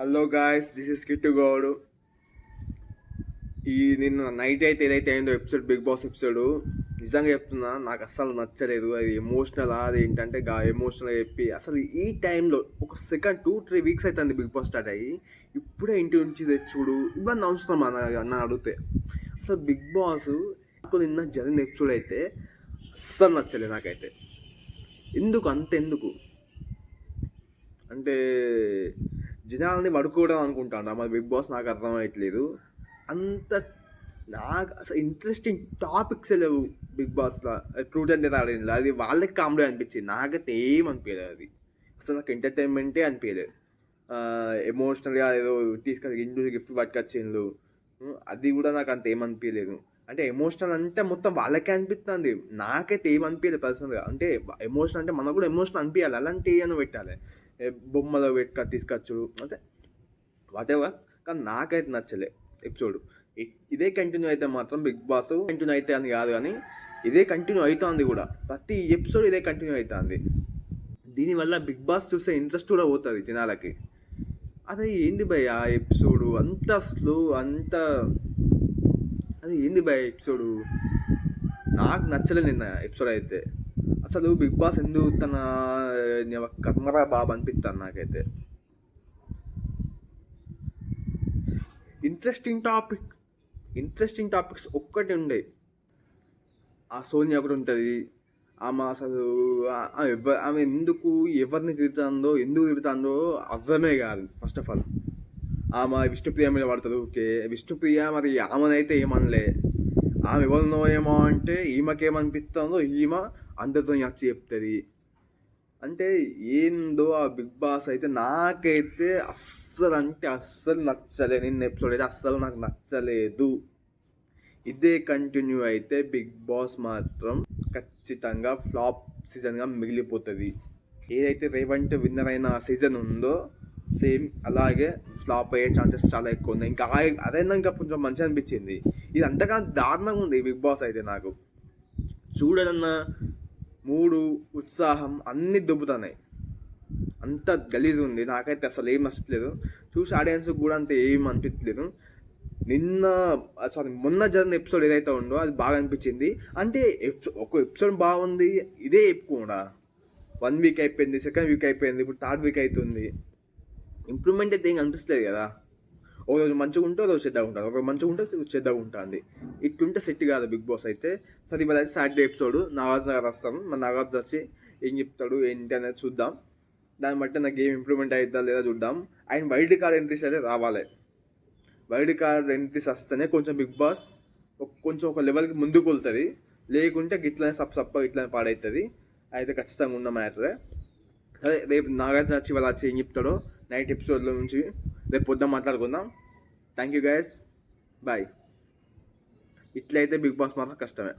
Hello guys, this is Kittu Goud. నిన్న night అయితే ఏదైతే అయిందో ఎపిసోడ్, బిగ్ బాస్ ఎపిసోడ్, నిజంగా చెప్తున్నా నాకు అస్సలు నచ్చలేదు. అది ఎమోషనల్, అది ఏంటంటే ఎమోషనల్ చెప్పి అసలు ఈ టైంలో ఒక సెకండ్ 2-3 వీక్స్ అవుతుంది బిగ్ బాస్ స్టార్ట్ అయ్యి, ఇప్పుడే ఇంటి నుంచి తెచ్చుడు ఇవన్నీ అవసరం నన్ను అడిగితే. అసలు బిగ్ బాస్ నాకు నిన్న జరిగిన ఎపిసోడ్ అయితే అస్సలు నచ్చలేదు నాకైతే. ఎందుకు అంటే జనాలని పడుకోవడం అనుకుంటాను మరి బిగ్ బాస్, నాకు అర్థమయ్యట్లేదు. అంత నాకు అసలు ఇంట్రెస్టింగ్ టాపిక్స్ లేవు బిగ్ బాస్లో. ట్రూత్ అంటే ఆడింది అది వాళ్ళకి కామెడీ అనిపించింది, నాకైతే ఏమనిపించలేదు. అది అసలు నాకు ఎంటర్టైన్మెంటే అనిపించలేదు. ఎమోషనల్గా ఏదో తీసుకొని ఇంటి గిఫ్ట్ పట్టుకొచ్చిండు, అది కూడా నాకు అంత ఏమనిపించలేదు. అంటే ఎమోషనల్ అంటే మొత్తం వాళ్ళకే అనిపిస్తుంది, నాకైతే ఏమనిపించలేదు పర్సనల్గా. అంటే ఎమోషన్ అంటే మనకు కూడా ఎమోషన్ అనిపించాలి, అలాంటి ఏమైనా పెట్టాలి. బొమ్మలో తీసుకొచ్చు అంటే వాటెవర్, కానీ నాకైతే నచ్చలే ఎపిసోడ్. ఇదే కంటిన్యూ అయితే మాత్రం బిగ్ బాస్ కంటిన్యూ అయితే అని కాదు, కానీ ఇదే కంటిన్యూ అవుతుంది కూడా. ప్రతి ఎపిసోడ్ ఇదే కంటిన్యూ అవుతుంది. దీనివల్ల బిగ్ బాస్ చూసే ఇంట్రెస్ట్ కూడా పోతుంది జనాలకి. అదే ఏంది భయ్ ఆ ఎపిసోడ్ అంత స్లో, అంత అది ఏంది భయ్ ఎపిసోడు, నాకు నచ్చలేదు నిన్న ఎపిసోడ్ అయితే. అసలు బిగ్ బాస్ ఎందుకు తన కర్మరా బాబు అనిపిస్తాను నాకైతే. ఇంట్రెస్టింగ్ టాపిక్స్ ఒక్కటి ఉండే. ఆ సోనియా ఒకటి ఉంటుంది, ఆమె అసలు ఆమె ఎవరిని ఎందుకు తిడుతుందో అర్థమే కాదు. ఫస్ట్ ఆఫ్ ఆల్ ఆమె విష్ణుప్రియ మీద పడుతుంది. ఓకే, విష్ణుప్రియ మరి ఆమెనైతే ఏమనలే, ఆమె ఎవరినో ఏమో అంటే ఈమెకేమనిపిస్తుందో ఈమె అందరితో వచ్చి చెప్తుంది. అంటే ఏందో ఆ బిగ్ బాస్ అయితే నాకైతే అస్సలు నచ్చలేదు. నిన్న ఎపిసోడ్ అయితే అస్సలు నాకు నచ్చలేదు. ఇదే కంటిన్యూ అయితే బిగ్ బాస్ మాత్రం ఖచ్చితంగా ఫ్లాప్ సీజన్గా మిగిలిపోతుంది. ఏదైతే రేవంత్ విన్నర్ అయిన సీజన్ ఉందో సేమ్ అలాగే ఫ్లాప్ అయ్యే ఛాన్సెస్ చాలా ఎక్కువ ఉన్నాయి. అదైనా ఇంకా కొంచెం మంచిగా అనిపించింది. ఇది అంతకన్నా దారుణంగా ఉంది బిగ్ బాస్ అయితే. నాకు చూడాలన్న మూడు, ఉత్సాహం అన్నీ దొబ్బుతున్నాయి. అంత గలీజ్ ఉంది. నాకైతే అసలు ఏం నచ్చట్లేదు. చూసి ఆడియన్స్కి కూడా అంత ఏం అనిపించలేదు. మొన్న జరిగిన ఎపిసోడ్ ఏదైతే ఉందో అది బాగా అనిపించింది. అంటే ఒక ఎపిసోడ్ బాగుంది, ఇదే కూడా 1 వీక్ అయిపోయింది, సెకండ్ వీక్ అయిపోయింది, ఇప్పుడు థర్డ్ వీక్ అవుతుంది. ఇంప్రూవ్మెంట్ అయితే ఏం అనిపిస్తలేదు కదా. ఒకరోజు మంచిగా ఉంటే ఒకరోజు చెడ్డగా ఉంటుంది, ఒకరోజు మంచిగా ఉంటే చెడ్డగా ఉంటుంది. ఇట్లుంటే సెట్ కాదు బిగ్ బాస్ అయితే. సరే, ఇవాళ అయితే సాటర్డే ఎపిసోడ్ నాగార్జున గారు వస్తాము. మన నాగార్జున వచ్చి ఏం చెప్తాడు ఏంటి అనేది చూద్దాం. దాన్ని బట్టి నాకు గేమ్ ఇంప్రూవ్మెంట్ అవుతుందా లేదా చూద్దాం. అండ్ వైల్డ్ కార్డ్ ఎంట్రీస్ అయితే రావాలి. వైల్డ్ కార్డ్ ఎంట్రీస్ వస్తేనే కొంచెం బిగ్ బాస్ కొంచెం ఒక లెవెల్కి ముందుకు వెళ్తుంది. లేకుంటే ఇట్లనే సప్ప ఇట్లనే పాడవుతుంది. అయితే ఖచ్చితంగా ఉన్న మ్యాటరే. సరే, రేపు నాగార్జున వచ్చి వాళ్ళు వచ్చి ఏం చెప్తాడో నైట్ ఎపిసోడ్లో నుంచి రేపు పొద్దున మాట్లాడుకుందాం. Thank you guys, bye. ఇట్లయితే బిగ్ బాస్ మాత్రం కష్టమే.